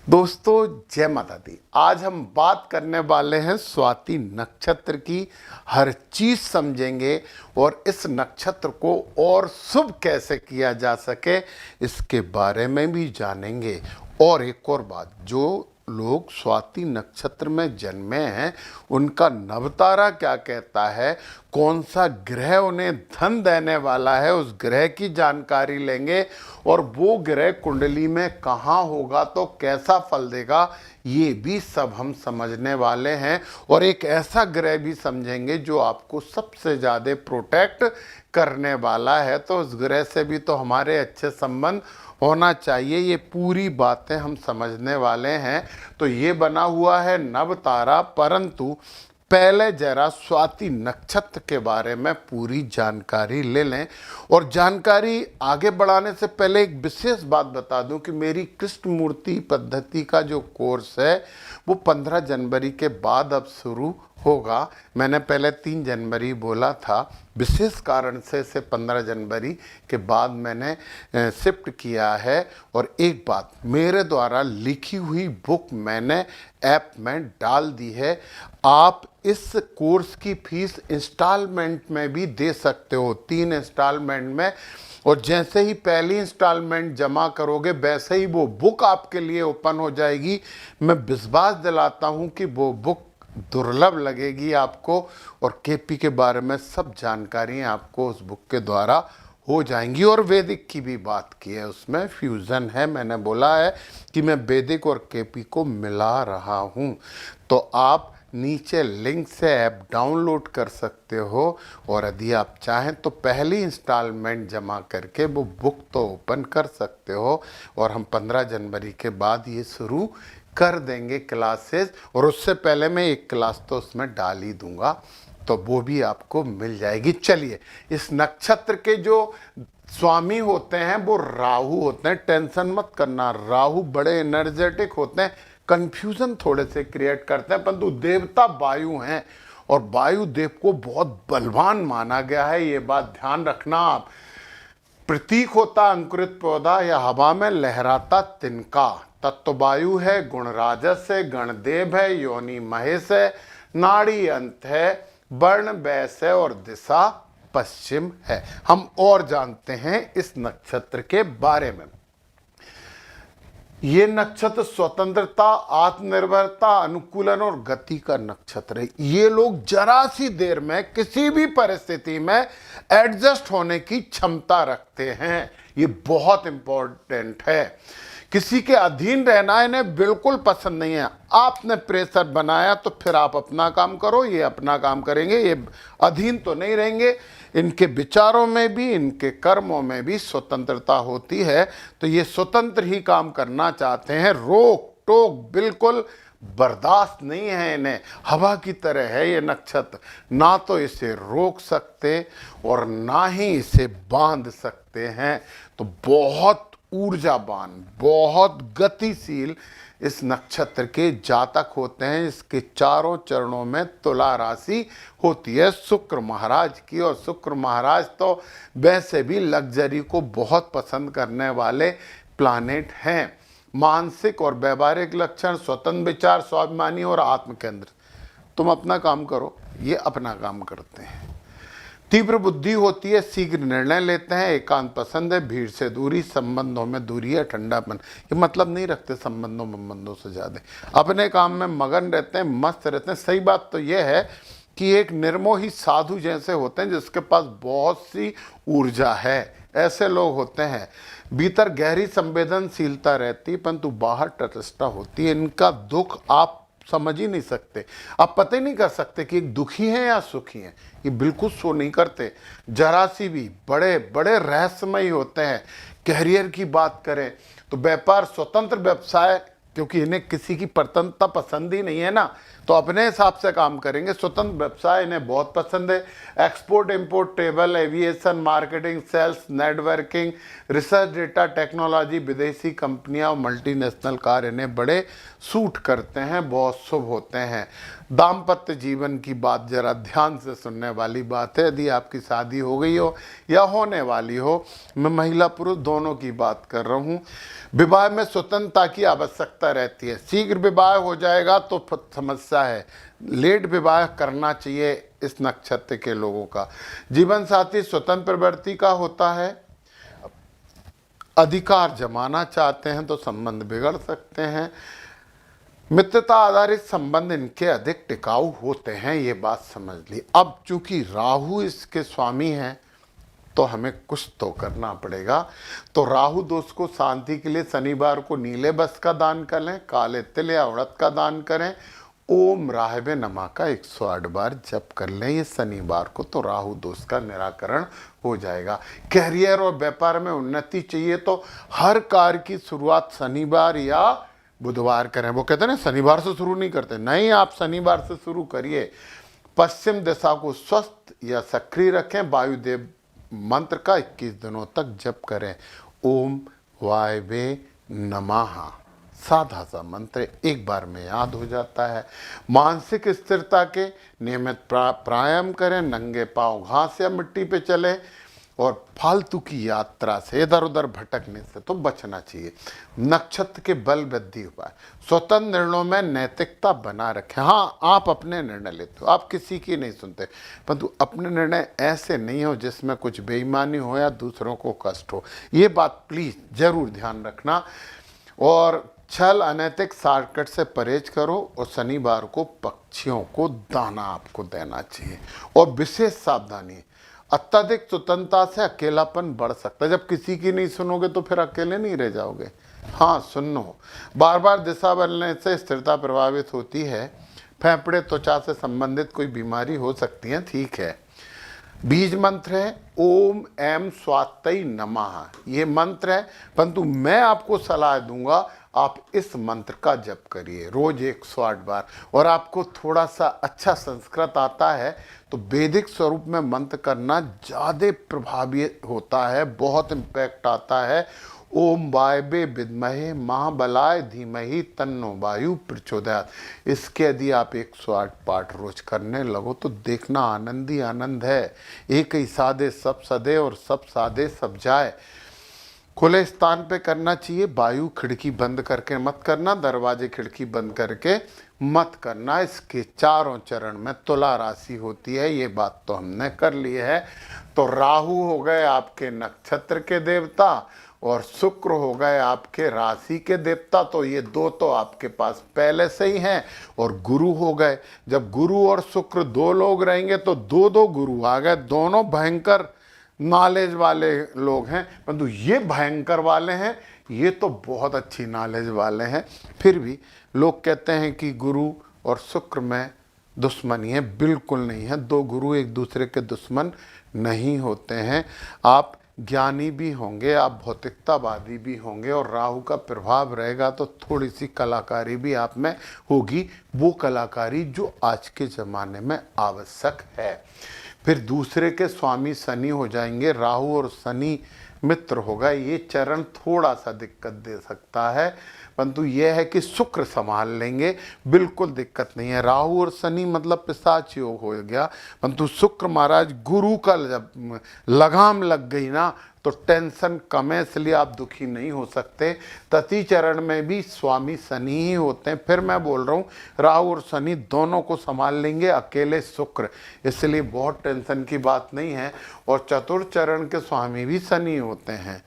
दोस्तों जय माता दी। आज हम बात करने वाले हैं स्वाति नक्षत्र की। हर चीज समझेंगे और इस नक्षत्र को और शुभ कैसे किया जा सके इसके बारे में भी जानेंगे। और एक और बात, जो लोग स्वाति नक्षत्र में जन्मे हैं उनका नवतारा क्या कहता है, कौन सा ग्रह उन्हें धन देने वाला है, उस ग्रह की जानकारी लेंगे। और वो ग्रह कुंडली में कहाँ होगा तो कैसा फल देगा, ये भी सब हम समझने वाले हैं। और एक ऐसा ग्रह भी समझेंगे जो आपको सबसे ज़्यादा प्रोटेक्ट करने वाला है, तो उस ग्रह से भी तो हमारे अच्छे संबंध होना चाहिए। ये पूरी बातें हम समझने वाले हैं। तो ये बना हुआ है नवतारा, परंतु पहले जरा स्वाति नक्षत्र के बारे में पूरी जानकारी ले लें। और जानकारी आगे बढ़ाने से पहले एक विशेष बात बता दूं कि मेरी कृष्ण मूर्ति पद्धति का जो कोर्स है वो 15 जनवरी के बाद अब शुरू होगा। मैंने पहले 3 जनवरी बोला था, विशेष कारण से इसे 15 जनवरी के बाद मैंने शिफ्ट किया है। और एक बात, मेरे द्वारा लिखी हुई बुक मैंने ऐप में डाल दी है। आप इस कोर्स की फीस इंस्टॉलमेंट में भी दे सकते हो, 3 इंस्टॉलमेंट में। और जैसे ही पहली इंस्टॉलमेंट जमा करोगे वैसे ही वो बुक आपके लिए ओपन हो जाएगी। मैं विश्वास दिलाता हूँ कि वो बुक दुर्लभ लगेगी आपको, और केपी के बारे में सब जानकारियाँ आपको उस बुक के द्वारा हो जाएंगी। और वैदिक की भी बात की है, उसमें फ्यूज़न है। मैंने बोला है कि मैं वैदिक और केपी को मिला रहा हूँ। तो आप नीचे लिंक से ऐप डाउनलोड कर सकते हो, और यदि आप चाहें तो पहली इंस्टॉलमेंट जमा करके वो बुक तो ओपन कर सकते हो। और हम 15 जनवरी के बाद ये शुरू कर देंगे क्लासेस, और उससे पहले मैं एक क्लास तो उसमें डाल ही दूंगा, तो वो भी आपको मिल जाएगी। चलिए, इस नक्षत्र के जो स्वामी होते हैं वो राहु होते हैं। टेंशन मत करना, राहु बड़े एनर्जेटिक होते हैं, कंफ्यूजन थोड़े से क्रिएट करते हैं, परंतु देवता वायु हैं और वायु देव को बहुत बलवान माना गया है, ये बात ध्यान रखना आप। प्रतीक होता अंकुरित पौधा या हवा में लहराता तिनका। तत्व वायु है, गुण राजस है, गणदेव है, योनि महेश है, नाड़ी अंत है, वर्ण वैश्य है और दिशा पश्चिम है। हम और जानते हैं इस नक्षत्र के बारे में। ये नक्षत्र स्वतंत्रता, आत्मनिर्भरता, अनुकूलन और गति का नक्षत्र है। ये लोग जरा सी देर में किसी भी परिस्थिति में एडजस्ट होने की क्षमता रखते हैं। ये बहुत इंपॉर्टेंट है। किसी के अधीन रहना इन्हें बिल्कुल पसंद नहीं है। आपने प्रेशर बनाया तो फिर आप अपना काम करो, ये अपना काम करेंगे, ये अधीन तो नहीं रहेंगे। इनके विचारों में भी, इनके कर्मों में भी स्वतंत्रता होती है, तो ये स्वतंत्र ही काम करना चाहते हैं। रोक टोक बिल्कुल बर्दाश्त नहीं है इन्हें। हवा की तरह है ये नक्षत्र, ना तो इसे रोक सकते और ना ही इसे बांध सकते हैं। तो बहुत ऊर्जावान, बहुत गतिशील इस नक्षत्र के जातक होते हैं। इसके चारों चरणों में तुला राशि होती है शुक्र महाराज की, और शुक्र महाराज तो वैसे भी लग्जरी को बहुत पसंद करने वाले प्लानेट हैं। मानसिक और व्यवहारिक लक्षण, स्वतंत्र विचार, स्वाभिमानी और आत्मकेंद्रित। तुम अपना काम करो, ये अपना काम करते हैं। तीव्र बुद्धि होती है, शीघ्र निर्णय लेते हैं, एकांत पसंद है, भीड़ से दूरी, संबंधों में दूरी है, ठंडापन। ये मतलब नहीं रखते संबंधों से ज़्यादा, अपने काम में मगन रहते हैं, मस्त रहते हैं। सही बात तो ये है कि एक निर्मोही साधु जैसे होते हैं जिसके पास बहुत सी ऊर्जा है, ऐसे लोग होते हैं। भीतर गहरी संवेदनशीलता रहती है परंतु बाहर तटस्थता होती है। इनका दुख आप समझ ही नहीं सकते, आप पता ही नहीं कर सकते कि एक दुखी हैं या सुखी हैं। ये बिल्कुल सो नहीं करते जरा सी भी, बड़े बड़े रहस्यमयी होते हैं। कैरियर की बात करें तो व्यापार, स्वतंत्र व्यवसाय, क्योंकि इन्हें किसी की परतंत्रता पसंद ही नहीं है ना, तो अपने हिसाब से काम करेंगे। स्वतंत्र व्यवसाय इन्हें बहुत पसंद है। Export, import, travel, aviation, marketing, sales, networking, research, data technology, विदेशी कंपनियां और मल्टीनेशनल कार इन्हें बड़े सूट करते हैं, बहुत शुभ होते हैं। दाम्पत्य जीवन की बात जरा ध्यान से सुनने वाली बात है। यदि आपकी शादी हो गई हो या होने वाली हो, मैं महिला पुरुष दोनों की बात कर रहा हूँ। विवाह में स्वतंत्रता की आवश्यकता मान्यता रहती है। शीघ्र विवाह हो जाएगा तो समस्या है, लेट विवाह करना चाहिए इस नक्षत्र के लोगों का। जीवन साथी स्वतंत्र प्रवृत्ति का होता है। अधिकार जमाना चाहते हैं तो संबंध बिगड़ सकते हैं। मित्रता आधारित संबंध इनके अधिक टिकाऊ होते हैं, ये बात समझ ली। अब चूंकि राहु इसके स्वामी हैं तो हमें कुछ तो करना पड़ेगा। तो राहु दोष को शांति के लिए शनिवार को नीले बस का दान करें, काले तिल या उड़द का दान करें, ओम राहवे नमः का 108 बार जप कर लें ये शनिवार को, तो राहु दोष का निराकरण हो जाएगा। कैरियर और व्यापार में उन्नति चाहिए तो हर कार्य की शुरुआत शनिवार या बुधवार करें। वो कहते हैं ना शनिवार से शुरू नहीं करते, नहीं, आप शनिवार से शुरू करिए। पश्चिम दिशा को स्वस्थ या सक्रिय रखें। वायुदेव मंत्र का 21 दिनों तक जप करें। ओम वायवे नमः, साधा सा मंत्र एक बार में याद हो जाता है। मानसिक स्थिरता के नियमित प्राणायाम करें। नंगे पांव घास या मिट्टी पे चलें और फालतू की यात्रा से, इधर उधर भटकने से तो बचना चाहिए। नक्षत्र के बल वृद्धि उपाय, स्वतंत्र निर्णयों में नैतिकता बना रखें। हाँ, आप अपने निर्णय लेते हो, आप किसी की नहीं सुनते, परंतु अपने निर्णय ऐसे नहीं हो जिसमें कुछ बेईमानी हो या दूसरों को कष्ट हो, ये बात प्लीज जरूर ध्यान रखना। और छल अनैतिक शॉर्टकट से परहेज करो और शनिवार को पक्षियों को दाना आपको देना चाहिए। और विशेष सावधानी, अत्यधिक स्वतंत्रता से अकेलापन बढ़ सकता है। जब किसी की नहीं सुनोगे तो फिर अकेले नहीं रह जाओगे। हाँ सुनो, बार बार दिशा बदलने से स्थिरता प्रभावित होती है। फेफड़े त्वचा से संबंधित कोई बीमारी हो सकती है, ठीक है। बीज मंत्र है ओम एम स्वात्तै नमः, ये मंत्र है, परंतु मैं आपको सलाह दूंगा आप इस मंत्र का जप करिए रोज 108 बार। और आपको थोड़ा सा अच्छा संस्कृत आता है तो वैदिक स्वरूप में मंत्र करना ज़्यादा प्रभावी होता है, बहुत इम्पैक्ट आता है। ओम वायवे विद्महे महाबलाय धीमहि तन्नो वायु प्रचोदयात्, इसके यदि आप 108 पाठ रोज करने लगो तो देखना आनंद ही आनंद है। एक ही साधे सब सदे और सब साधे सब जाए। खुले स्थान पे करना चाहिए। वायु खिड़की बंद करके मत करना, दरवाजे खिड़की बंद करके मत करना। इसके चारों चरण में तुला राशि होती है, ये बात तो हमने कर ली है। तो राहु हो गए आपके नक्षत्र के देवता और शुक्र हो गए आपके राशि के देवता, तो ये दो तो आपके पास पहले से ही हैं। और गुरु हो गए, जब गुरु और शुक्र दो लोग रहेंगे तो दो दो गुरु आ गए, दोनों भयंकर नॉलेज वाले लोग हैं, परंतु ये भयंकर वाले हैं, ये तो बहुत अच्छी नॉलेज वाले हैं। फिर भी लोग कहते हैं कि गुरु और शुक्र में दुश्मनी है, बिल्कुल नहीं है। दो गुरु एक दूसरे के दुश्मन नहीं होते हैं। आप ज्ञानी भी होंगे, आप भौतिकतावादी भी होंगे और राहु का प्रभाव रहेगा तो थोड़ी सी कलाकारी भी आप में होगी, वो कलाकारी जो आज के ज़माने में आवश्यक है। फिर दूसरे के स्वामी शनि हो जाएंगे, राहु और शनि मित्र होगा, ये चरण थोड़ा सा दिक्कत दे सकता है, परंतु यह है कि शुक्र संभाल लेंगे, बिल्कुल दिक्कत नहीं है। राहु और शनि मतलब पिशाच योग हो गया, परंतु शुक्र महाराज गुरु का जब लगाम लग गई ना तो टेंशन कम है, इसलिए आप दुखी नहीं हो सकते। तती चरण में भी स्वामी शनि ही होते हैं। फिर मैं बोल रहा हूँ राहु और शनि दोनों को संभाल लेंगे, अकेले शुक्र, इसलिए बहुत टेंशन की बात नहीं है। और चतुर्थ चरण के स्वामी भी शनि होते हैं,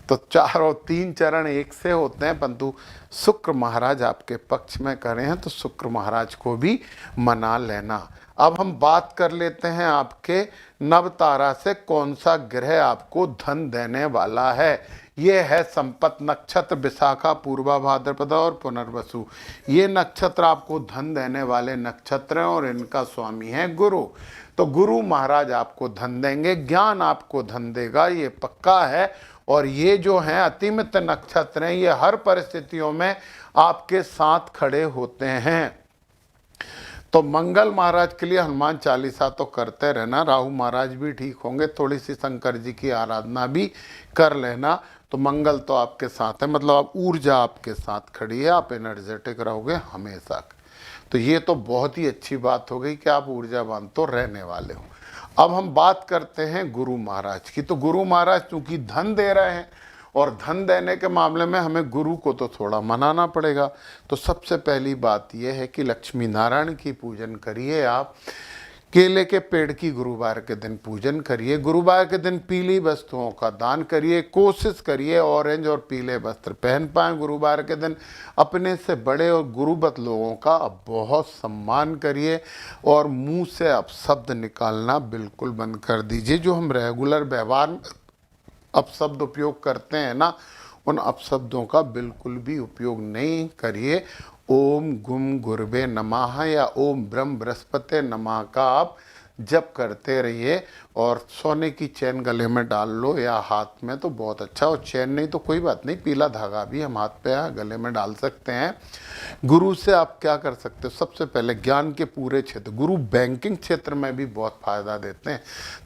तो 4 और 3 चरण एक से होते हैं, परंतु शुक्र महाराज आपके पक्ष में करे हैं तो शुक्र महाराज को भी मना लेना। अब हम बात कर लेते हैं आपके नव तारा से कौन सा ग्रह आपको धन देने वाला है। ये है संपत नक्षत्र, विशाखा, पूर्वा भाद्रपद और पुनर्वसु। ये नक्षत्र आपको धन देने वाले नक्षत्र हैं और इनका स्वामी है गुरु। तो गुरु महाराज आपको धन देंगे, ज्ञान आपको धन देगा, ये पक्का है। और ये जो हैं अतिमित नक्षत्र हैं, ये हर परिस्थितियों में आपके साथ खड़े होते हैं। तो मंगल महाराज के लिए हनुमान चालीसा तो करते रहना, राहु महाराज भी ठीक होंगे, थोड़ी सी शंकर जी की आराधना भी कर लेना, तो मंगल तो आपके साथ है, मतलब आप ऊर्जा आपके साथ खड़ी है, आप एनर्जेटिक रहोगे हमेशा। तो ये तो बहुत ही अच्छी बात हो गई कि आप ऊर्जावान तो रहने वाले हो। अब हम बात करते हैं गुरु महाराज की। तो गुरु महाराज चूंकि धन दे रहे हैं और धन देने के मामले में हमें गुरु को तो थोड़ा मनाना पड़ेगा। तो सबसे पहली बात यह है कि लक्ष्मी नारायण की पूजन करिए आप। केले के पेड़ की गुरुवार के दिन पूजन करिए। गुरुवार के दिन पीली वस्तुओं का दान करिए। कोशिश करिए ऑरेंज और पीले वस्त्र पहन पाएं। गुरुवार के दिन अपने से बड़े और गुरुवत लोगों का अब बहुत सम्मान करिए और मुंह से अपशब्द निकालना बिल्कुल बंद कर दीजिए। जो हम रेगुलर व्यवहार में अपशब्द उपयोग करते हैं ना, उन अपशब्दों का बिल्कुल भी उपयोग नहीं करिए। ओम गुम गुरवे नमः या ओम ब्रह्म बृहस्पति नमः का आप जप करते रहिए। और सोने की चैन गले में डाल लो या हाथ में तो बहुत अच्छा। और चैन नहीं तो कोई बात नहीं, पीला धागा भी हम हाथ पे या गले में डाल सकते हैं। गुरु से आप क्या कर सकते हो, सबसे पहले ज्ञान के पूरे क्षेत्र, गुरु बैंकिंग क्षेत्र में भी बहुत फायदा देते हैं,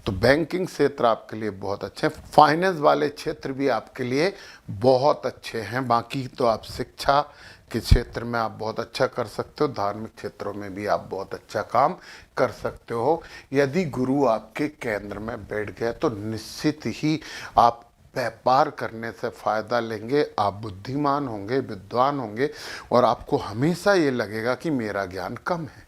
तो बैंकिंग क्षेत्र आपके लिए बहुत अच्छे हैं। फाइनेंस वाले क्षेत्र भी आपके लिए बहुत अच्छे हैं। बाकी तो आप शिक्षा के क्षेत्र में आप बहुत अच्छा कर सकते हो। धार्मिक क्षेत्रों में भी आप बहुत अच्छा काम कर सकते हो। यदि गुरु आपके केंद्र में बैठ गए तो निश्चित ही आप व्यापार करने से फायदा लेंगे। आप बुद्धिमान होंगे, विद्वान होंगे और आपको हमेशा ये लगेगा कि मेरा ज्ञान कम है,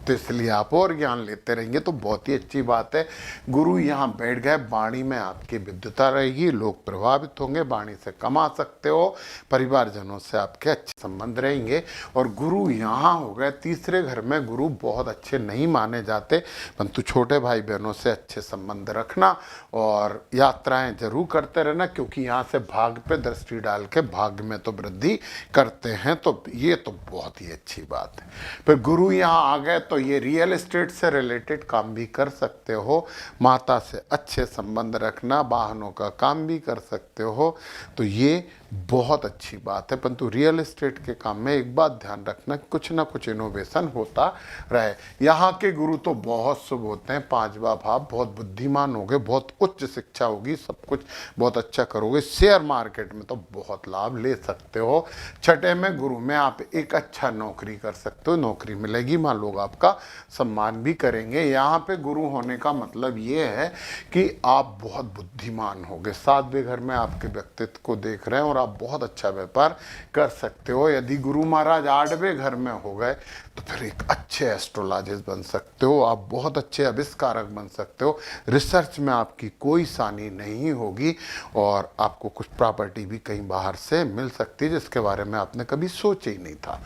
तो इसलिए आप और ज्ञान लेते रहेंगे, तो बहुत ही अच्छी बात है। गुरु यहाँ बैठ गए, वाणी में आपकी विद्वता रहेगी, लोग प्रभावित होंगे, वाणी से कमा सकते हो, परिवारजनों से आपके अच्छे संबंध रहेंगे। और गुरु यहाँ हो गए तीसरे घर में। गुरु बहुत अच्छे नहीं माने जाते, परंतु छोटे भाई बहनों से अच्छे संबंध रखना और यात्राएं जरूर करते रहना, क्योंकि यहाँ से भाग्य पे दृष्टि डाल के भाग्य में तो वृद्धि करते हैं, तो ये तो बहुत ही अच्छी बात है। फिर गुरु यहाँ आ गए तो ये रियल एस्टेट से रिलेटेड काम भी कर सकते हो। माता से अच्छे संबंध रखना, वाहनों का काम भी कर सकते हो, तो ये बहुत अच्छी बात है। परंतु रियल एस्टेट के काम में एक बात ध्यान रखना, कुछ ना कुछ इनोवेशन होता रहे। यहाँ के गुरु तो बहुत शुभ होते हैं। पांचवा भाव, बहुत बुद्धिमान होगे, बहुत उच्च शिक्षा होगी, सब कुछ बहुत अच्छा करोगे। शेयर मार्केट में तो बहुत लाभ ले सकते हो। छठे में गुरु में आप एक अच्छा नौकरी कर सकते हो, नौकरी मिलेगी, वहाँ लोग आपका सम्मान भी करेंगे। यहाँ पे गुरु होने का मतलब ये है कि आप बहुत बुद्धिमान होगे। सातवें घर में आपके व्यक्तित्व को देख रहे हैं और आप बहुत अच्छा व्यापार कर सकते हो। यदि गुरु महाराज आठवें घर में हो गए तो फिर एक अच्छे एस्ट्रोलॉजिस्ट बन सकते हो, आप बहुत अच्छे आविष्कारक बन सकते हो। रिसर्च में आपकी कोई सानी नहीं होगी और आपको कुछ प्रॉपर्टी भी कहीं बाहर से मिल सकती है जिसके बारे में आपने कभी सोचा ही नहीं था।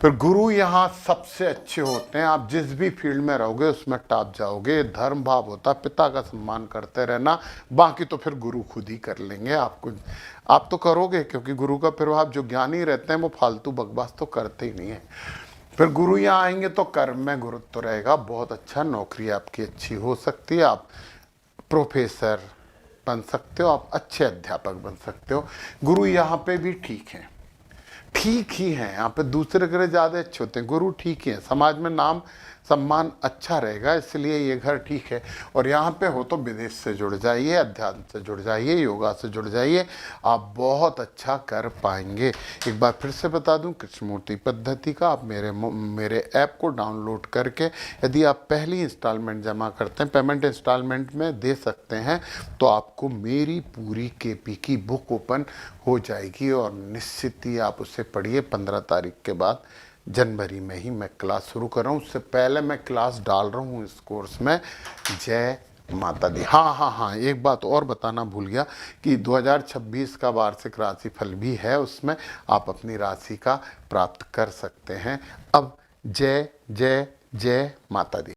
फिर गुरु यहाँ सबसे अच्छे होते हैं। आप जिस भी फील्ड में रहोगे उसमें टॉप जाओगे। धर्म भाव होता, पिता का सम्मान करते रहना, बाकी तो फिर गुरु खुद ही कर लेंगे। आप तो करोगे, क्योंकि गुरु का प्रभाव, जो ज्ञानी रहते हैं वो फालतू बकवास तो करते ही नहीं है। फिर गुरु यहाँ आएंगे तो कर्म में गुरुत्व तो रहेगा, बहुत अच्छा, नौकरी आपकी अच्छी हो सकती है, आप प्रोफेसर बन सकते हो, आप अच्छे अध्यापक बन सकते हो। गुरु यहाँ पे भी ठीक हैं, ठीक ही हैं। यहाँ पे दूसरे ग्रह ज़्यादा अच्छे होते हैं, गुरु ठीक ही हैं। समाज में नाम सम्मान अच्छा रहेगा, इसलिए ये घर ठीक है। और यहाँ पे हो तो विदेश से जुड़ जाइए, अध्यात्म से जुड़ जाइए, योगा से जुड़ जाइए, आप बहुत अच्छा कर पाएंगे। एक बार फिर से बता दूं, कृष्णमूर्ति पद्धति का आप मेरे ऐप को डाउनलोड करके यदि आप पहली इंस्टॉलमेंट जमा करते हैं, पेमेंट इंस्टॉलमेंट में दे सकते हैं, तो आपको मेरी पूरी केपी की बुक ओपन हो जाएगी और निश्चित ही आप उसे पढ़िए। 15 तारीख के बाद जनवरी में ही मैं क्लास शुरू कर रहा हूँ। उससे पहले मैं क्लास डाल रहा हूँ इस कोर्स में। जय माता दी। हाँ, एक बात और बताना भूल गया कि 2026 का वार्षिक राशिफल भी है, उसमें आप अपनी राशि का प्राप्त कर सकते हैं। अब जय जय जय माता दी।